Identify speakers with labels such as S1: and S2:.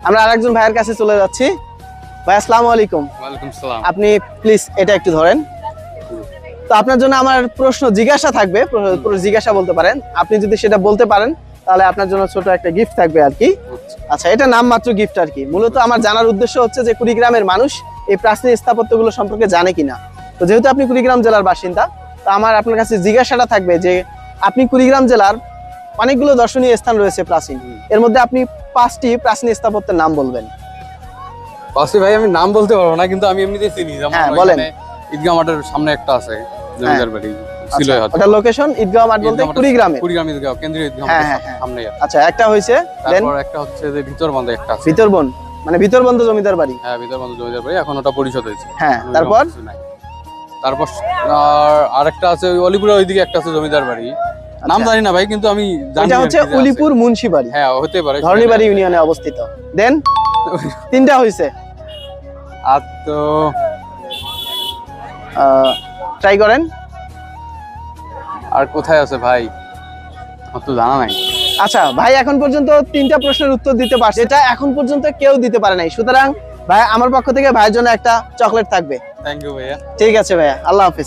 S1: আমরা আরেকজন ভাইয়ের কাছে চলে যাচ্ছি। ভাই আসসালামু আলাইকুম।
S2: ওয়ালাইকুম সালাম।
S1: আপনি প্লিজ এটা একটু ধরেন। তো আপনার জন্য আমার প্রশ্ন জিজ্ঞাসা থাকবে, পুরো জিজ্ঞাসা বলতে পারেন। আপনি যদি সেটা বলতে পারেন তাহলে আপনার জন্য ছোট একটা গিফট থাকবে আর কি। আচ্ছা, এটা নামমাত্র গিফট আর কি। মূলত আমার জানার উদ্দেশ্য হচ্ছে যে কুড়িগ্রামের মানুষ এই প্রাচীন স্থাপত্যগুলো সম্পর্কে জানে কিনা। তো যেহেতু আপনি কুড়িগ্রাম জেলার বাসিন্দা, তো আমার আপনার কাছে জিজ্ঞাসাটা থাকবে যে আপনি কুড়িগ্রাম জেলার অনেকগুলো দর্শনীয় স্থান রয়েছে প্রাচীন, এর মধ্যে আপনি 5টি প্রাচীন স্থাপত্যের নাম বলবেন।
S2: বাসি ভাই আমি নাম বলতে পারবো না, কিন্তু আমি এমনিতে চিনি। যেমন
S1: হ্যাঁ, বলেন।
S2: ঈদগাহ মাঠের সামনে একটা আছে জমিদার বাড়ি, ছিল হয়তো।
S1: ওটা লোকেশন ঈদগাহ মাঠ বলতে কুড়িগ্রামে।
S2: কুড়িগ্রাম ঈদগাহ, কেন্দ্রীয় ঈদগাহ
S1: হ্যাঁ,
S2: মাঠের
S1: হ্যাঁ,
S2: সামনে আছে।
S1: আচ্ছা, একটা হইছে। দেন
S2: তারপর একটা হচ্ছে যে ভিতরবন্ধ একটা আছে।
S1: ভিতরবন, মানে ভিতরবন্দ জমিদার বাড়ি।
S2: হ্যাঁ, ভিতরবন্ধ জমিদার বাড়ি, এখন ওটা পরিশোধ হয়েছে।
S1: হ্যাঁ,
S2: ওই
S1: তারপর
S2: রকম কিছু নাই। তারপর আরেকটা আছে ওই অলিপুরা, ওইদিকে একটা আছে জমিদার বাড়ি, নাম জানি না ভাই, কিন্তু আমি জানি
S1: এটা হচ্ছে
S2: আর কি যে আছে।
S1: উলিপুর মুন্সি বাড়ি,
S2: হ্যাঁ, হতে পারে।
S1: ধরনীবাড়ি ইউনিয়নে অবস্থিত। দেন 3টা হইছে।
S2: আর তো
S1: ট্রাই করেন।
S2: আর কোথায় আছে ভাই, আমার তো জানা নাই।
S1: আচ্ছা ভাই, এখন পর্যন্ত 3টা প্রশ্নের উত্তর দিতে পারছে, এটা এখন পর্যন্ত কেউ দিতে পারে নাই। সুতরাং ভাই আমার পক্ষ থেকে ভাইয়ের জন্য একটা চকলেট থাকবে।
S2: থ্যাংক ইউ ভাইয়া।
S1: ঠিক আছে ভাইয়া, আল্লাহ হাফেজ।